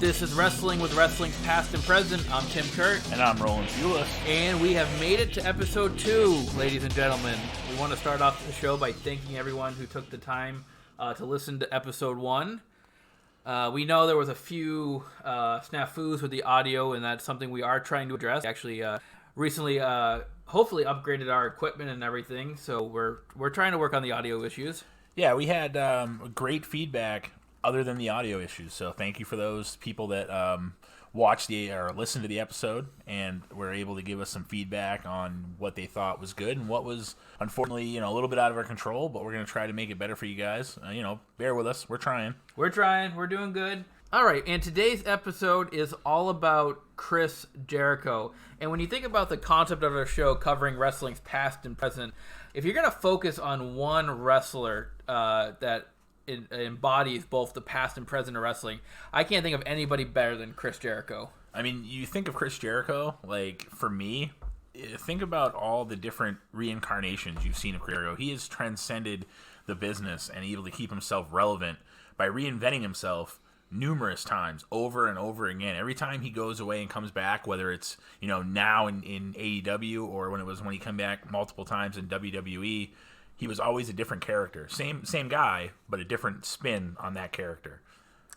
This is Wrestling with Wrestling's Past and Present. I'm Tim Kurt. And I'm Roland Fulis. And we have made it to episode 2, ladies and gentlemen. We want to start off the show by thanking everyone who took the time to listen to episode 1. We know there was a few snafus with the audio, and that's something we are trying to address. We actually recently hopefully upgraded our equipment and everything, so we're trying to work on the audio issues. Yeah, we had great feedback other than the audio issues, so thank you for those people that watched or listened to the episode and were able to give us some feedback on what they thought was good and what was, unfortunately, a little bit out of our control, but we're going to try to make it better for you guys. Bear with us. We're trying. We're doing good. All right, and today's episode is all about Chris Jericho. And when you think about the concept of our show covering wrestling's past and present, if you're going to focus on one wrestler that embodies both the past and present of wrestling, I can't think of anybody better than Chris Jericho. I mean, you think of Chris Jericho, like, for me, think about all the different reincarnations you've seen of Chris Jericho. He has transcended the business and able to keep himself relevant by reinventing himself numerous times, over and over again. Every time he goes away and comes back, whether it's now in AEW or when he came back multiple times in WWE, he was always a different character. Same guy, but a different spin on that character.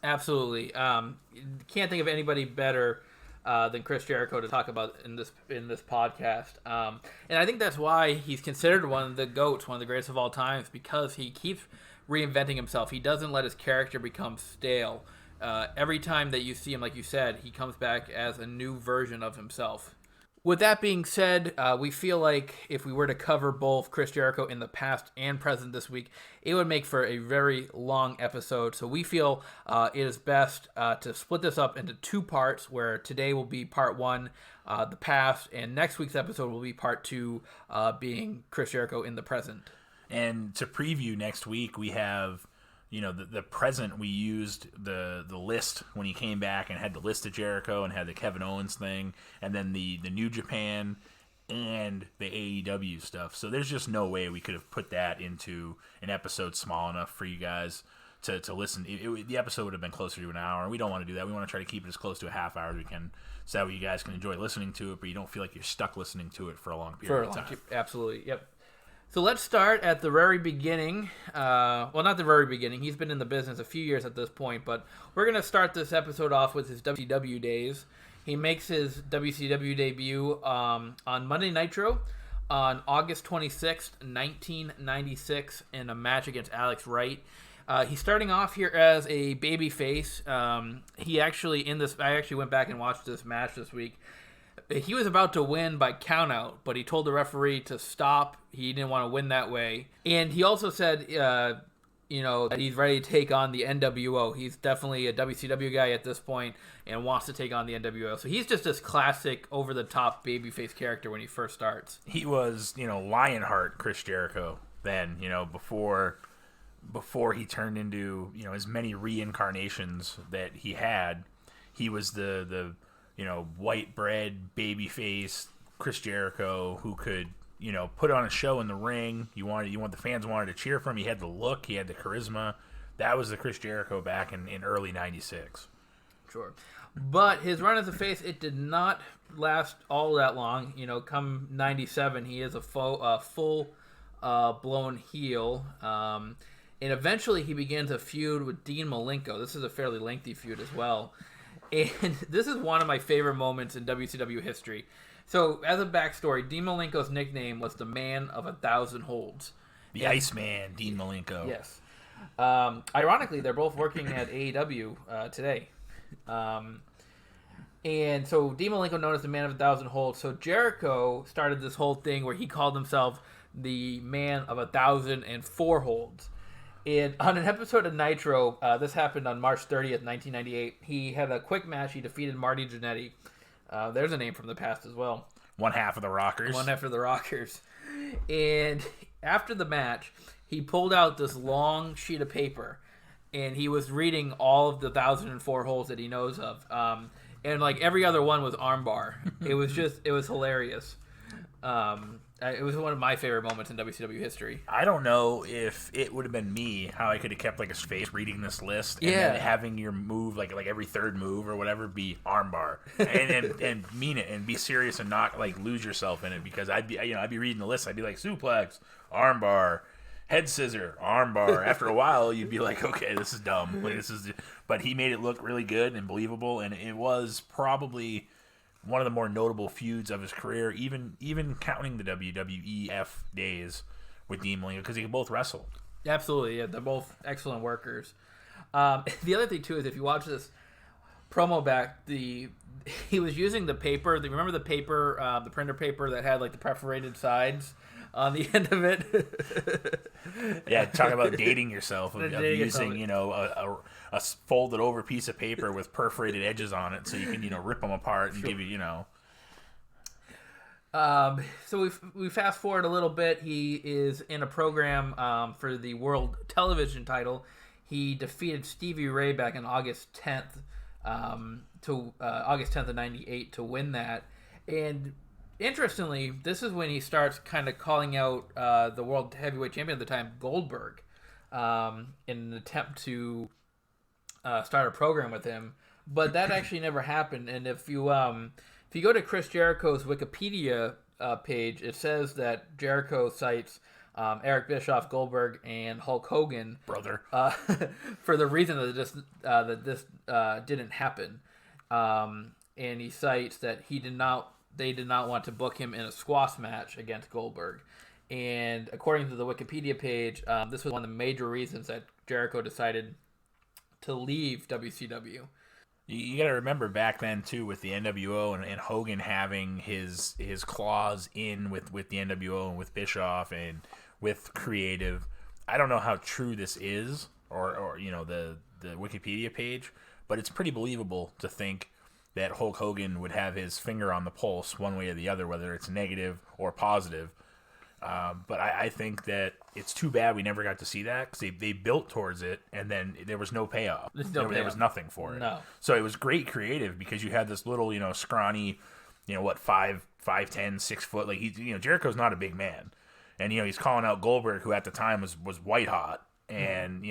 Absolutely. Can't think of anybody better than Chris Jericho to talk about in this podcast. And I think that's why he's considered one of the GOATs, one of the greatest of all times, because he keeps reinventing himself. He doesn't let his character become stale. Every time that you see him, like you said, he comes back as a new version of himself. With that being said, we feel like if we were to cover both Chris Jericho in the past and present this week, it would make for a very long episode. So we feel it is best to split this up into 2 parts, where today will be part 1, the past, and next week's episode will be part 2, being Chris Jericho in the present. And to preview next week, we have the present. We used the list when he came back and had the list of Jericho and had the Kevin Owens thing, and then the New Japan and the AEW stuff. So there's just no way we could have put that into an episode small enough for you guys to listen. The episode would have been closer to an hour. We don't want to do that. We want to try to keep it as close to a half hour as we can, so that way you guys can enjoy listening to it, but you don't feel like you're stuck listening to it for a long period of time. Absolutely, yep. So let's start at the very beginning. Well, not the very beginning. He's been in the business a few years at this point, but we're going to start this episode off with his WCW days. He makes his WCW debut on Monday Nitro on August 26th, 1996, in a match against Alex Wright. He's starting off here as a babyface. He actually, I actually went back and watched this match this week. He was about to win by countout, but he told the referee to stop. He didn't want to win that way. And he also said, that he's ready to take on the NWO. He's definitely a WCW guy at this point and wants to take on the NWO. So he's just this classic over-the-top babyface character when he first starts. He was, Lionheart Chris Jericho then, before he turned into, as many reincarnations that he had. He was the white bread, babyface Chris Jericho who could, put on a show in the ring. The fans wanted to cheer for him. He had the look, he had the charisma. That was the Chris Jericho back in early '96. Sure. But his run as a face, it did not last all that long. Come '97, he is a full blown heel. And eventually he begins a feud with Dean Malenko. This is a fairly lengthy feud as well. And this is one of my favorite moments in WCW history. So, as a backstory, Dean Malenko's nickname was the Man of 1,000 Holds. The Iceman, Dean Malenko. Yes. Ironically, they're both working at AEW today. And so, Dean Malenko known as the Man of 1,000 Holds. So, Jericho started this whole thing where he called himself the Man of 1,004 Holds. And on an episode of Nitro, this happened on March 30th, 1998, he had a quick match. He defeated Marty Jannetty. There's a name from the past as well. One half of the Rockers. And after the match, he pulled out this long sheet of paper, and he was reading all of the 1,004 holes that he knows of. And like every other one was armbar. It was hilarious. It was one of my favorite moments in WCW history. I don't know if it would have been me, how I could have kept like a face reading this list and then having your move, like every third move or whatever, be armbar and mean it and be serious and not like lose yourself in it, because I'd be reading the list, I'd be like suplex, armbar, head scissor, armbar. After a while, you'd be like, okay, this is dumb. Like, but he made it look really good and believable, and it was probably one of the more notable feuds of his career, even counting the WWEF days with Dean Malenko, because they could both wrestle. Absolutely, yeah, they're both excellent workers. The other thing too is if you watch this promo back, he was using the paper. Remember the paper, the printer paper that had like the perforated sides on the end of it. Yeah, talk about dating yourself of using a folded over piece of paper with perforated edges on it, so you can rip them apart and give you. So we fast forward a little bit. He is in a program for the World Television title. He defeated Stevie Ray back on August 10th August 10th of '98 to win that. And interestingly, this is when he starts kind of calling out the World Heavyweight Champion at the time, Goldberg, in an attempt to start a program with him. But that actually never happened. And if you go to Chris Jericho's Wikipedia page, it says that Jericho cites Eric Bischoff, Goldberg, and Hulk Hogan, brother, for the reason that this didn't happen. And he cites that they did not want to book him in a squash match against Goldberg. And according to the Wikipedia page, this was one of the major reasons that Jericho decided to leave WCW. You got to remember back then too, with the NWO and Hogan having his claws in with the NWO and with Bischoff and with Creative. I don't know how true this is, or the Wikipedia page, but it's pretty believable to think that Hulk Hogan would have his finger on the pulse one way or the other, whether it's negative or positive. But I think that it's too bad we never got to see that, because they built towards it, and then there was no payoff. There was nothing for it. No. So it was great creative, because you had this little, scrawny, 5'10", 6 foot. Like Jericho's not a big man, and he's calling out Goldberg, who at the time was white hot, and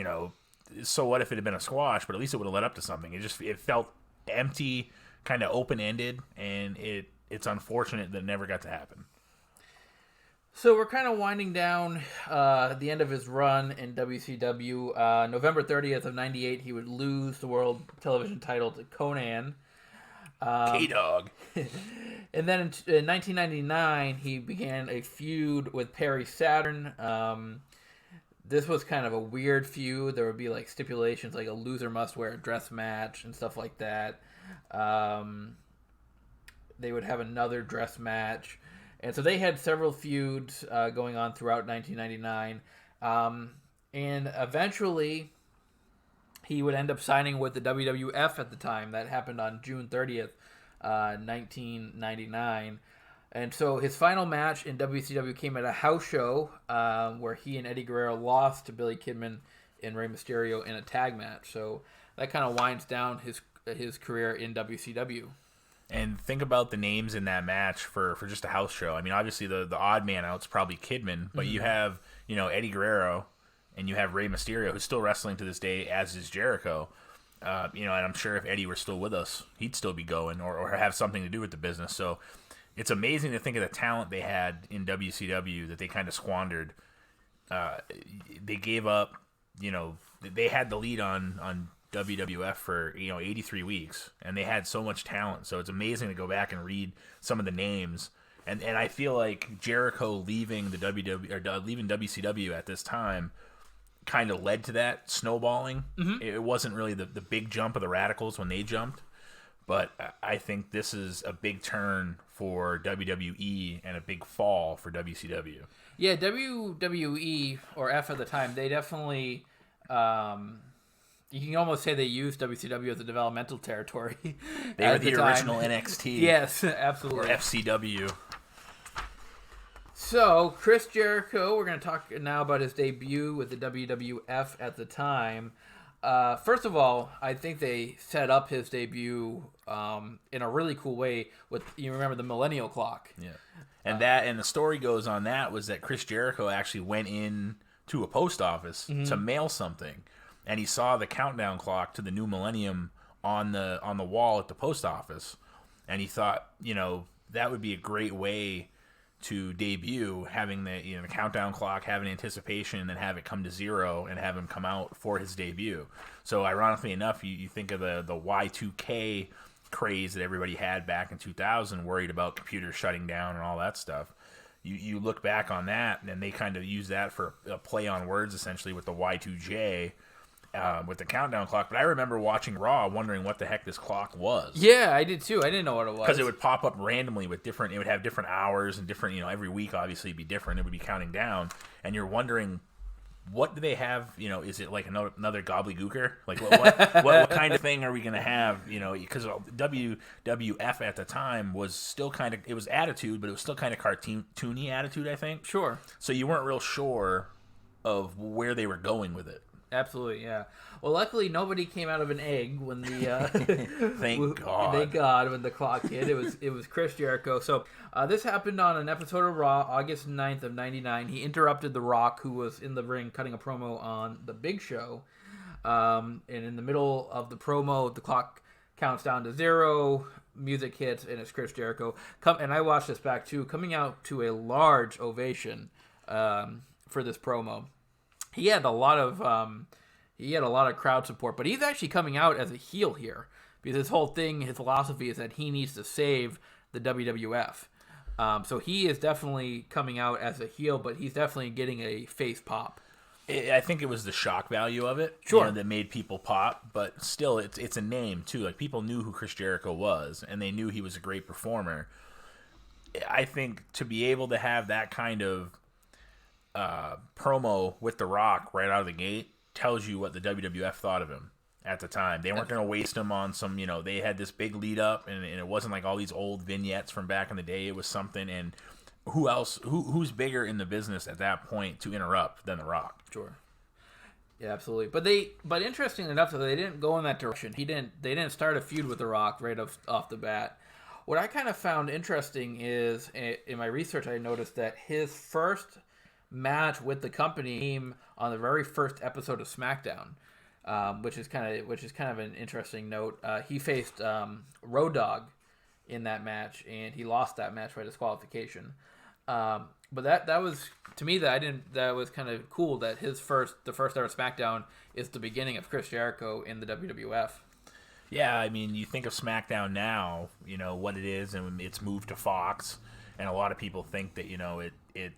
so what if it had been a squash? But at least it would have led up to something. It felt empty, kind of open ended, and it's unfortunate that it never got to happen. So we're kind of winding down the end of his run in WCW. November 30th of '98, he would lose the World Television title to Conan. K-Dog. And then in 1999, he began a feud with Perry Saturn. This was kind of a weird feud. There would be like stipulations like a loser must wear a dress match and stuff like that. They would have another dress match. And so they had several feuds going on throughout 1999. And eventually, he would end up signing with the WWF at the time. That happened on June 30th, 1999. And so his final match in WCW came at a house show where he and Eddie Guerrero lost to Billy Kidman and Rey Mysterio in a tag match. So that kind of winds down his career in WCW. And think about the names in that match for just a house show. I mean, obviously the odd man out's probably Kidman, but you have, Eddie Guerrero, and you have Rey Mysterio, who's still wrestling to this day, as is Jericho. And I'm sure if Eddie were still with us, he'd still be going or have something to do with the business. So it's amazing to think of the talent they had in WCW that they kind of squandered. They gave up, they had the lead on WWF for 83 weeks, and they had so much talent. So it's amazing to go back and read some of the names, and I feel like Jericho leaving leaving WCW at this time kind of led to that snowballing. Mm-hmm. It wasn't really the big jump of the Radicals when they jumped, but I think this is a big turn for WWE and a big fall for WCW. Yeah, WWE or F at the time, they definitely. You can almost say they used WCW as a developmental territory. They were the original NXT. Yes, absolutely. Or FCW. So, Chris Jericho, we're going to talk now about his debut with the WWF at the time. First of all, I think they set up his debut in a really cool way with, you remember, the Millennial Clock. Yeah. And the story goes on that was that Chris Jericho actually went in to a post office to mail something, and he saw the countdown clock to the new millennium on the wall at the post office, and he thought, that would be a great way to debut, having the countdown clock, having anticipation, and then have it come to zero and have him come out for his debut. So ironically enough, you think of the Y2K craze that everybody had back in 2000, worried about computers shutting down and all that stuff. You look back on that, and they kind of use that for a play on words, essentially, with the Y2J, with the countdown clock. But I remember watching Raw, wondering what the heck this clock was. Yeah, I did too. I didn't know what it was. Because it would pop up randomly with different, it would have different hours and different, every week obviously it'd be different. It would be counting down, and you're wondering, what do they have? Is it like another gobbledygooker? Like what kind of thing are we going to have? Because WWF at the time was still kind of, it was Attitude, but it was still kind of cartoony Attitude, I think. Sure. So you weren't real sure of where they were going with it. Absolutely, yeah. Well, luckily nobody came out of an egg when the thank God. Thank God when the clock hit. It was Chris Jericho. So this happened on an episode of Raw, August 9th of '99. He interrupted The Rock, who was in the ring cutting a promo on The Big Show. And in the middle of the promo, the clock counts down to zero. Music hits, and it's Chris Jericho. And I watched this back too, coming out to a large ovation for this promo. He had a lot of crowd support, but he's actually coming out as a heel here because his whole thing, his philosophy is that he needs to save the WWF. So he is definitely coming out as a heel, but he's definitely getting a face pop. I think it was the shock value of it, sure, that made people pop. But still, it's a name too. Like, people knew who Chris Jericho was, and they knew he was a great performer. I think to be able to have that kind of promo with The Rock right out of the gate tells you what the WWF thought of him at the time. They weren't going to waste him on some, they had this big lead up, and it wasn't like all these old vignettes from back in the day. It was something, and who's bigger in the business at that point to interrupt than The Rock? Sure. Yeah, absolutely. But interesting enough, they didn't go in that direction. They didn't start a feud with The Rock right off the bat. What I kind of found interesting is, in my research, I noticed that his first match with the company came on the very first episode of SmackDown, which is kind of an interesting note. He faced Road Dogg in that match, and he lost that match by disqualification. But that was, to me, that was kind of cool that the first ever SmackDown is the beginning of Chris Jericho in the WWF. Yeah, I mean, you think of SmackDown now, what it is, and it's moved to Fox. And a lot of people think that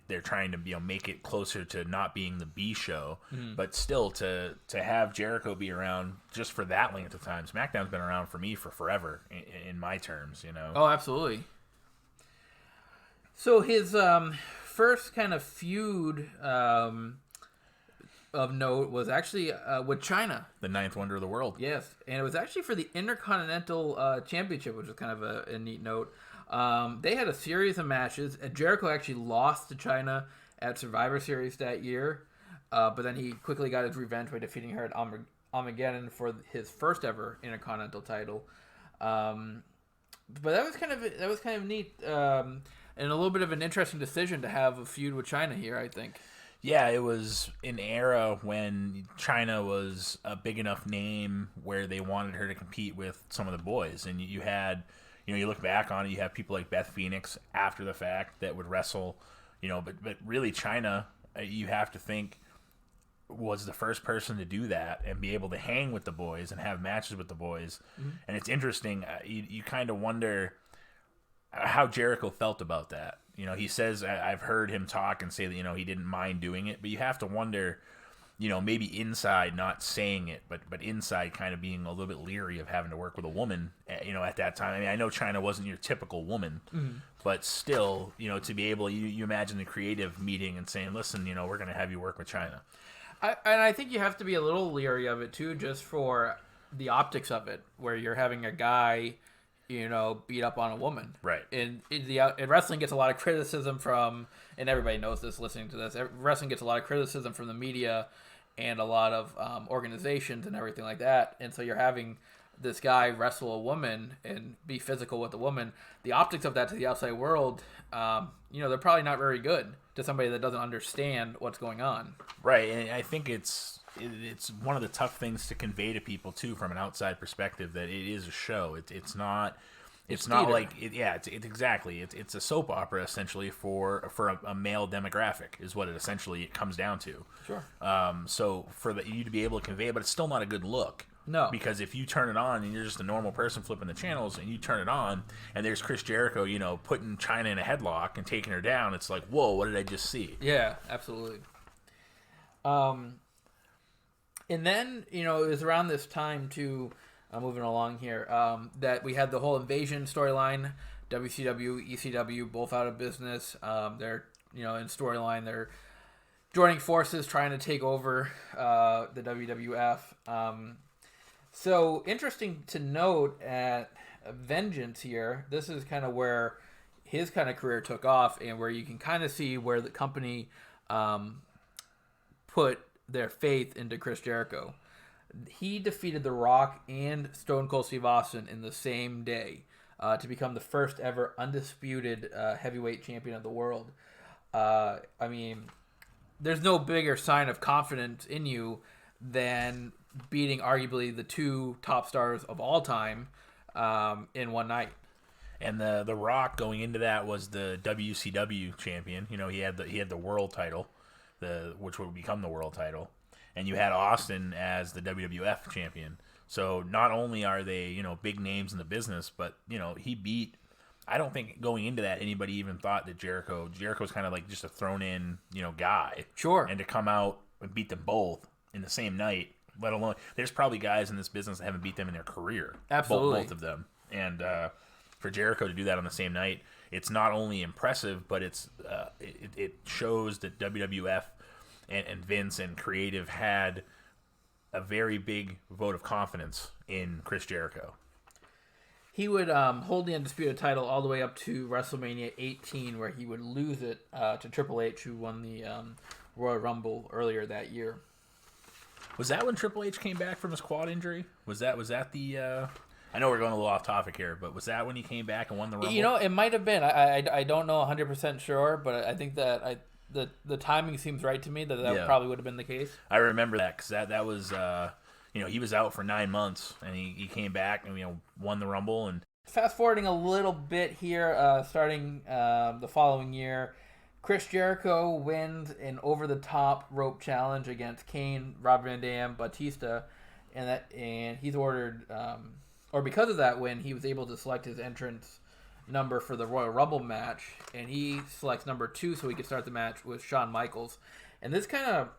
they're trying to make it closer to not being the B show, but still to have Jericho be around just for that length of time. SmackDown's been around for me for forever in my terms, Oh, absolutely. So his first kind of feud of note was actually with China, the ninth wonder of the world. Yes, and it was actually for the Intercontinental Championship, which is kind of a neat note. They had a series of matches. Jericho actually lost to China at Survivor Series that year, but then he quickly got his revenge by defeating her at Armageddon for his first ever Intercontinental title. But that was kind of neat, and a little bit of an interesting decision to have a feud with China here, I think. Yeah, it was an era when China was a big enough name where they wanted her to compete with some of the boys, and you had. You look back on it, you have people like Beth Phoenix after the fact that would wrestle, but really China, you have to think, was the first person to do that and be able to hang with the boys and have matches with the boys. Mm-hmm. And it's interesting, you kind of wonder how Jericho felt about that. He says, I've heard him talk and say that, he didn't mind doing it, but you have to wonder, maybe inside not saying it, but inside kind of being a little bit leery of having to work with a woman, at that time. I mean, I know China wasn't your typical woman, but still, to be able, you imagine the creative meeting and saying, listen, we're going to have you work with China. I think you have to be a little leery of it too, just for the optics of it, where you're having a guy, beat up on a woman. Right. And wrestling gets a lot of criticism from, and everybody knows this listening to this, wrestling gets a lot of criticism from the media and a lot of organizations and everything like that. And so you're having this guy wrestle a woman and be physical with a woman. The optics of that to the outside world, they're probably not very good to somebody that doesn't understand what's going on. Right, and I think it's one of the tough things to convey to people too, from an outside perspective, that it is a show. It's not like it's exactly. It's a soap opera essentially for a male demographic is what it comes down to. Sure. So for you to be able to convey it, but it's still not a good look. No. Because if you turn it on and you're just a normal person flipping the channels and you turn it on and there's Chris Jericho, putting Chyna in a headlock and taking her down, it's like, whoa, what did I just see? Yeah, absolutely. And then, it was around this time too, moving along here, that we had the whole Invasion storyline. WCW, ECW, both out of business. They're, in storyline, they're joining forces, trying to take over the WWF. So interesting to note at Vengeance here, this is kind of where his kind of career took off, and where you can kind of see where the company put their faith into Chris Jericho. He defeated The Rock and Stone Cold Steve Austin in the same day to become the first ever undisputed heavyweight champion of the world. There's no bigger sign of confidence in you than beating arguably the two top stars of all time in one night. And the Rock going into that was the WCW champion. He had the world title, which would become the world title, and you had Austin as the WWF champion. So not only are they big names in the business, but he beat. I don't think going into that anybody even thought that Jericho's kind of like just a thrown in guy. Sure. And to come out and beat them both in the same night. Let alone, there's probably guys in this business that haven't beat them in their career. Absolutely. Both of them. And for Jericho to do that on the same night, it's not only impressive, but it shows that WWF and Vince and creative had a very big vote of confidence in Chris Jericho. He would hold the Undisputed title all the way up to WrestleMania 18, where he would lose it to Triple H, who won the Royal Rumble earlier that year. Was that when Triple H came back from his quad injury? Was that the? I know we're going a little off topic here, but was that when he came back and won the Rumble? It might have been. I don't know 100% sure, but I think that the timing seems right to me that probably would have been the case. I remember that because that was he was out for 9 months and he came back and won the Rumble. And fast forwarding a little bit here, starting the following year. Chris Jericho wins an over-the-top rope challenge against Kane, Rob Van Dam, Batista, and he's ordered, or because of that win, he was able to select his entrance number for the Royal Rumble match, and he selects number 2 so he could start the match with Shawn Michaels. And this kind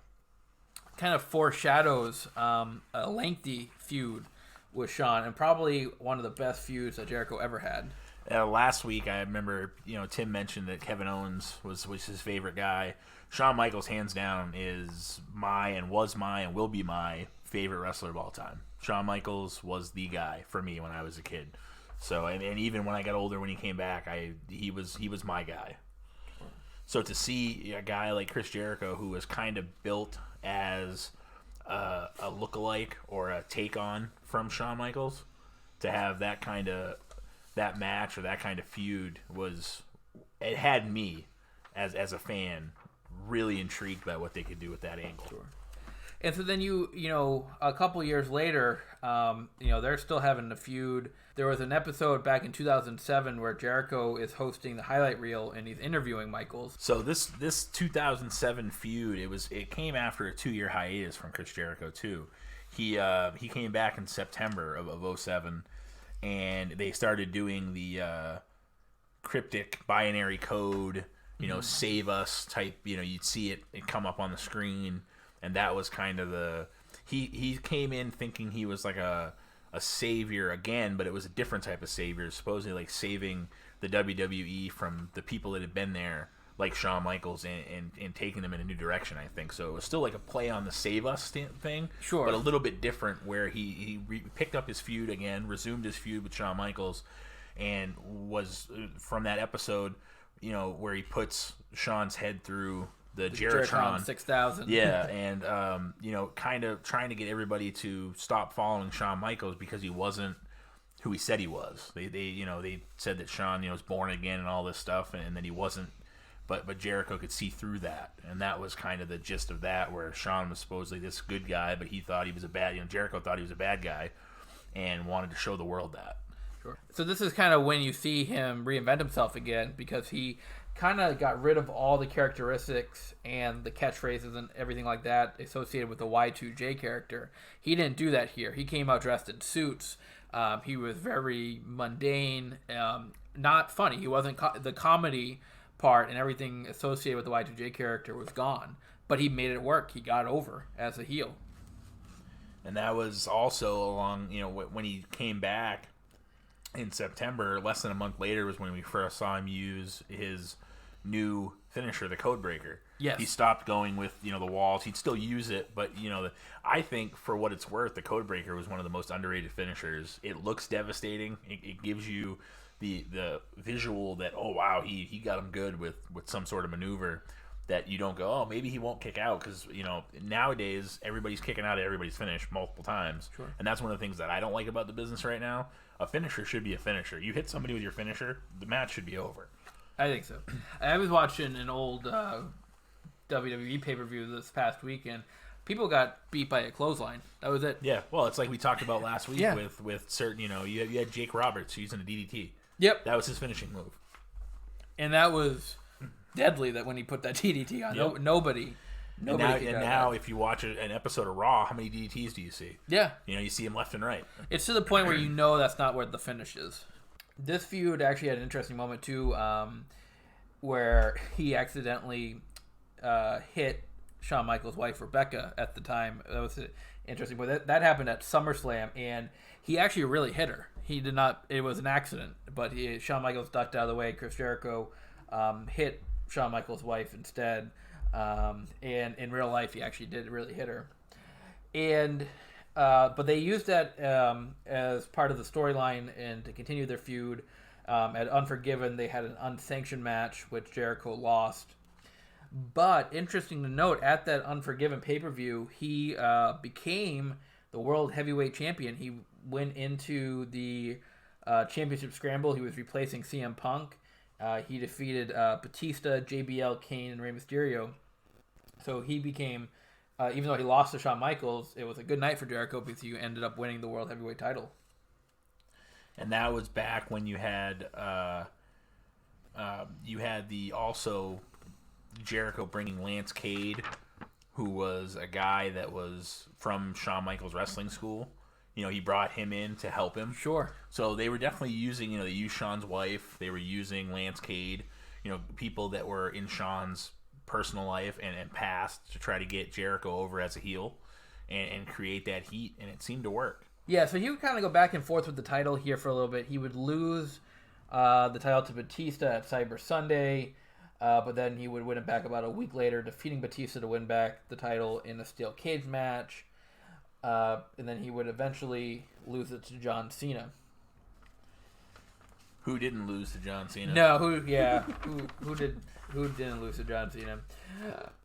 of foreshadows a lengthy feud with Shawn, and probably one of the best feuds that Jericho ever had. Last week, I remember, Tim mentioned that Kevin Owens was his favorite guy. Shawn Michaels, hands down, was my and will be my favorite wrestler of all time. Shawn Michaels was the guy for me when I was a kid. So, and even when I got older, when he came back, he was my guy. So to see a guy like Chris Jericho, who was kind of built as a lookalike or a take on from Shawn Michaels, to have that match or that kind of feud it had me as a fan really intrigued by what they could do with that angle. Sure. And so then a couple years later, they're still having the feud. There was an episode back in 2007 where Jericho is hosting the highlight reel and he's interviewing Michaels. So this 2007 feud, it came after a 2-year hiatus from Chris Jericho too. He came back in September of 2007. And they started doing the cryptic binary code, save us type. You'd see it come up on the screen, and that was kind of he came in thinking he was like a savior again, but it was a different type of savior, supposedly like saving the WWE from the people that had been there, like Shawn Michaels, and taking them in a new direction, I think. So it was still like a play on the save us thing, sure, but a little bit different, where he picked up his feud again, resumed his feud with Shawn Michaels, and was from that episode, where he puts Shawn's head through the Jericon 6000. Yeah, and kind of trying to get everybody to stop following Shawn Michaels because he wasn't who he said he was. They said that Shawn was born again and all this stuff, and that he wasn't. But Jericho could see through that, and that was kind of the gist of that, where Shawn was supposedly this good guy, but he thought he was a bad. Jericho thought he was a bad guy, and wanted to show the world that. Sure. So this is kind of when you see him reinvent himself again, because he kind of got rid of all the characteristics and the catchphrases and everything like that associated with the Y2J character. He didn't do that here. He came out dressed in suits. He was very mundane, not funny. He wasn't the comedy part, and everything associated with the Y2J character was gone. But he made it work. He got over as a heel. And that was also along, when he came back in September, less than a month later was when we first saw him use his new finisher, the Codebreaker. Yes. He stopped going with, the walls. He'd still use it, but, I think for what it's worth, the Codebreaker was one of the most underrated finishers. It looks devastating. It gives you the visual that, oh, wow, he got him good with some sort of maneuver, that you don't go, oh, maybe he won't kick out, because, nowadays everybody's kicking out at everybody's finish multiple times. Sure. And that's one of the things that I don't like about the business right now. A finisher should be a finisher. You hit somebody with your finisher, the match should be over. I think so. I was watching an old WWE pay-per-view this past weekend. People got beat by a clothesline. That was it. Yeah, well, it's like we talked about last week with certain, you had Jake Roberts using a DDT. Yep. That was his finishing move. And that was deadly, that when he put that DDT on. Yep. Nobody now if you watch an episode of Raw, how many DDTs do you see? Yeah. You see him left and right. It's to the point where that's not where the finish is. This feud actually had an interesting moment, too, where he accidentally hit Shawn Michaels' wife, Rebecca, at the time. That was interesting. But that happened at SummerSlam, and he actually really hit her. He did not. It was an accident, but Shawn Michaels ducked out of the way. Chris Jericho hit Shawn Michaels' wife instead. And in real life, he actually did really hit her. And but they used that as part of the storyline and to continue their feud. At Unforgiven, they had an unsanctioned match, which Jericho lost. But interesting to note, at that Unforgiven pay-per-view, he became the World Heavyweight Champion. He went into the Championship Scramble. He was replacing CM Punk. He defeated Batista, JBL, Kane, and Rey Mysterio. So he became, even though he lost to Shawn Michaels, it was a good night for Jericho because he ended up winning the World Heavyweight title. And that was back when you had the also Jericho bringing Lance Cade, who was a guy that was from Shawn Michaels' wrestling school. He brought him in to help him. Sure. So they were definitely using, they used Shawn's wife. They were using Lance Cade, people that were in Shawn's personal life and past to try to get Jericho over as a heel and create that heat, and it seemed to work. Yeah, so he would kind of go back and forth with the title here for a little bit. He would lose the title to Batista at Cyber Sunday, but then he would win it back about a week later, defeating Batista to win back the title in a steel cage match. And then he would eventually lose it to John Cena. Who didn't lose to John Cena? No, who didn't lose to John Cena?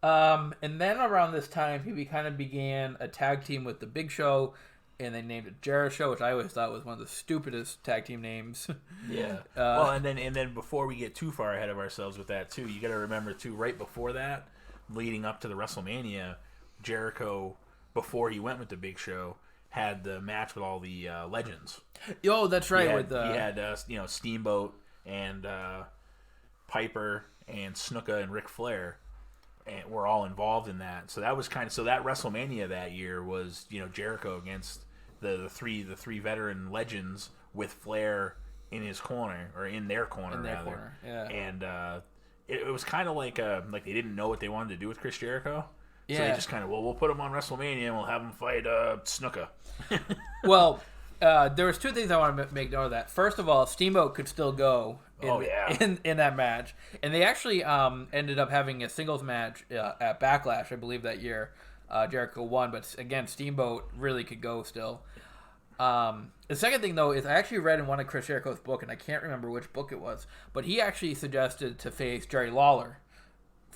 And then around this time, he kind of began a tag team with the Big Show, and they named it Jericho, which I always thought was one of the stupidest tag team names. Yeah. Well, and then before we get too far ahead of ourselves with that too, you got to remember too, right before that, leading up to the WrestleMania, Jericho, before he went with the Big Show, had the match with all the legends. Oh, that's right. He had Steamboat and Piper and Snuka and Ric Flair, and were all involved in that. So that was that WrestleMania that year was Jericho against the three veteran legends with Flair in his corner, or in their corner rather. Yeah. And it was kind of like they didn't know what they wanted to do with Chris Jericho. Yeah. So they just kind of, we'll put him on WrestleMania and we'll have him fight Snuka. Well, there was two things I want to make note of that. First of all, Steamboat could still go in that match. And they actually ended up having a singles match at Backlash, I believe, that year. Jericho won, but again, Steamboat really could go still. The second thing, though, is I actually read in one of Chris Jericho's book, and I can't remember which book it was, but he actually suggested to face Jerry Lawler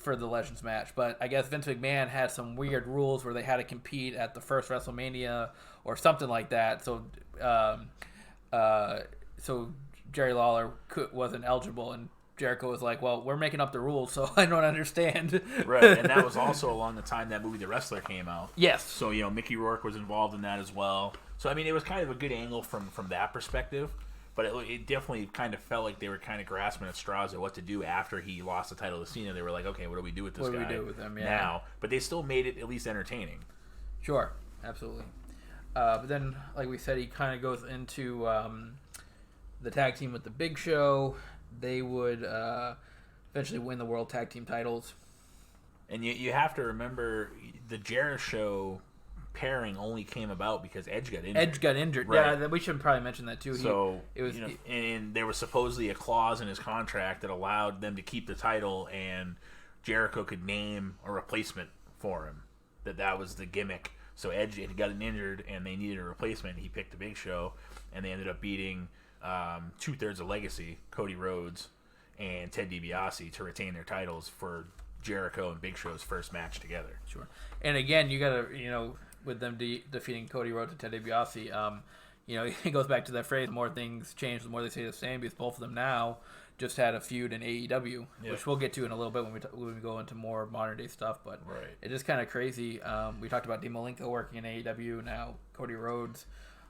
for the Legends match. But I guess Vince McMahon had some weird rules where they had to compete at the first WrestleMania or something like that. So so Jerry Lawler wasn't eligible, and Jericho was like, well, we're making up the rules, so I don't understand. Right, and that was also along the time that movie The Wrestler came out. Yes. So, Mickey Rourke was involved in that as well. So, I mean, it was kind of a good angle from that perspective, but it definitely kind of felt like they were kind of grasping at straws at what to do after he lost the title to Cena. They were like, okay, what do we do with this guy? What do we do with him, now? But they still made it at least entertaining. Sure, absolutely. But then, like we said, he kind of goes into the tag team with the Big Show. They would eventually win the World Tag Team titles. And you have to remember, the Jericho pairing only came about because Edge got injured. Right. Yeah, we should probably mention that too. So and there was supposedly a clause in his contract that allowed them to keep the title, and Jericho could name a replacement for him. That was the gimmick. So Edge had gotten injured, and they needed a replacement. He picked the Big Show, and they ended up beating 2/3 of Legacy, Cody Rhodes, and Ted DiBiase to retain their titles for Jericho and Big Show's first match together. Sure. And again, you got to, with them defeating Cody Rhodes and Ted DiBiase, it goes back to that phrase, the more things change, the more they stay the same, because both of them now just had a feud in AEW, which we'll get to in a little bit when we go into more modern-day stuff, but It is kind of crazy. We talked about Dean Malenko working in AEW, now Cody Rhodes,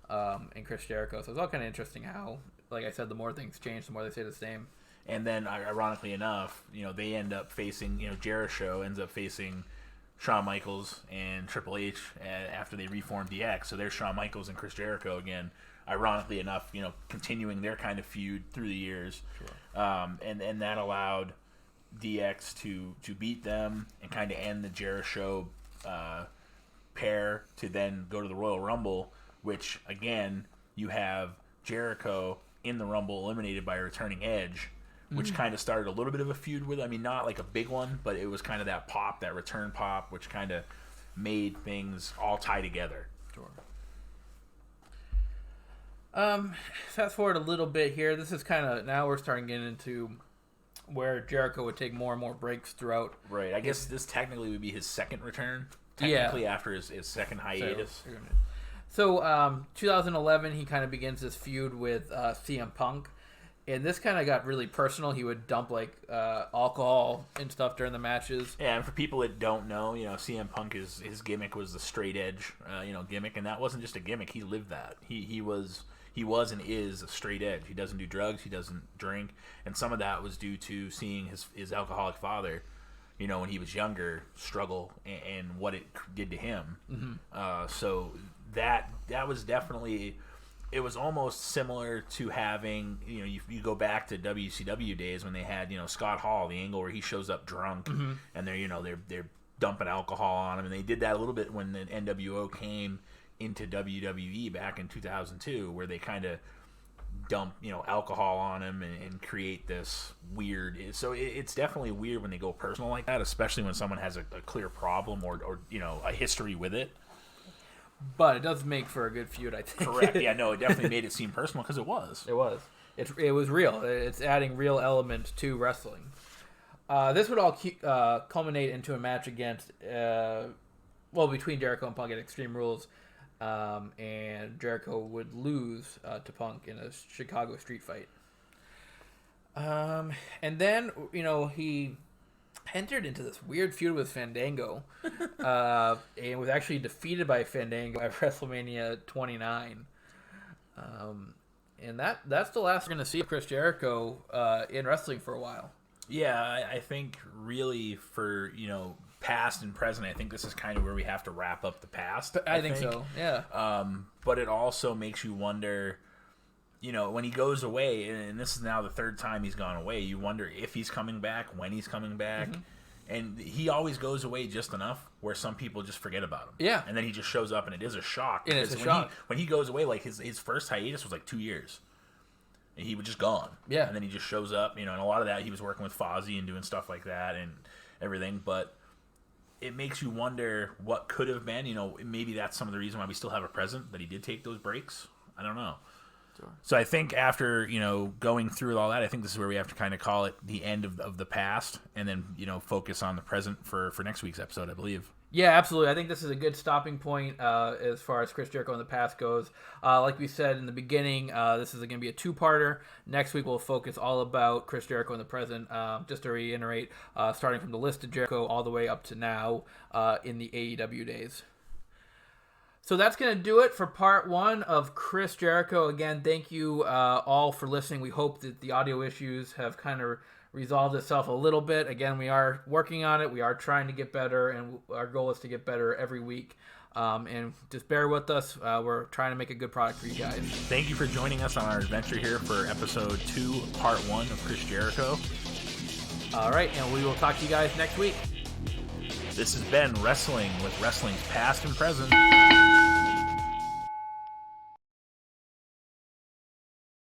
and Chris Jericho. So it's all kind of interesting how, like I said, the more things change, the more they stay the same. And then, ironically enough, they end up facing, Jericho ends up facing Shawn Michaels and Triple H after they reformed DX. So there's Shawn Michaels and Chris Jericho again. Ironically enough, continuing their kind of feud through the years. Sure. And that allowed DX to beat them and kind of end the Jericho pair to then go to the Royal Rumble, which, again, you have Jericho in the Rumble eliminated by a returning Edge, which kind of started a little bit of a feud with, I mean, not like a big one, but it was kind of that pop, that return pop, which kind of made things all tie together. Sure. Fast forward a little bit here. This is kind of, now we're starting getting into where Jericho would take more and more breaks throughout. Right. I guess this technically would be his second return. Technically after his second hiatus. So 2011, he kind of begins this feud with CM Punk. And this kind of got really personal. He would dump alcohol and stuff during the matches. Yeah, and for people that don't know, CM Punk his gimmick was the straight edge, gimmick, and that wasn't just a gimmick. He lived that. He was and is a straight edge. He doesn't do drugs. He doesn't drink, and some of that was due to seeing his alcoholic father, when he was younger, struggle and what it did to him. Mm-hmm. So that was definitely. It was almost similar to having, you go back to WCW days when they had, Scott Hall, the angle where he shows up drunk, and they're dumping alcohol on him, and they did that a little bit when the NWO came into WWE back in 2002, where they kind of dump, alcohol on him and create this weird. So it's definitely weird when they go personal like that, especially when someone has a clear problem or a history with it. But it does make for a good feud, I think. Correct. Yeah, no, it definitely made it seem personal because it was. It was. It was real. It's adding real element to wrestling. This would all culminate into a match against, between Jericho and Punk at Extreme Rules, and Jericho would lose to Punk in a Chicago street fight. And then, he entered into this weird feud with Fandango, and was actually defeated by Fandango at WrestleMania 29. And that's the last we're going to see of Chris Jericho in wrestling for a while. Yeah, I think really for, past and present, I think this is kind of where we have to wrap up the past. I think so, yeah. But it also makes you wonder, when he goes away, and this is now the third time he's gone away, you wonder if he's coming back, when he's coming back. Mm-hmm. And he always goes away just enough where some people just forget about him. Yeah. And then he just shows up, and it is a shock. It is a shock. When he goes away, like his first hiatus was like 2 years. And he was just gone. Yeah. And then he just shows up, and a lot of that he was working with Fozzy and doing stuff like that and everything. But it makes you wonder what could have been. Maybe that's some of the reason why we still have a present, that he did take those breaks. I don't know. Sure. So I think after, going through all that, I think this is where we have to kind of call it the end of the past and then, focus on the present for next week's episode, I believe. Yeah, absolutely. I think this is a good stopping point as far as Chris Jericho in the past goes. Like we said in the beginning, this is going to be a two-parter. Next week we'll focus all about Chris Jericho in the present. Just to reiterate, starting from the list of Jericho all the way up to now in the AEW days. So that's going to do it for part one of Chris Jericho. Again, thank you all for listening. We hope that the audio issues have kind of resolved itself a little bit. Again, we are working on it. We are trying to get better, and our goal is to get better every week. And just bear with us. We're trying to make a good product for you guys. Thank you for joining us on our adventure here for episode 2, part 1 of Chris Jericho. All right, and we will talk to you guys next week. This has been Wrestling with Wrestling's Past and Present.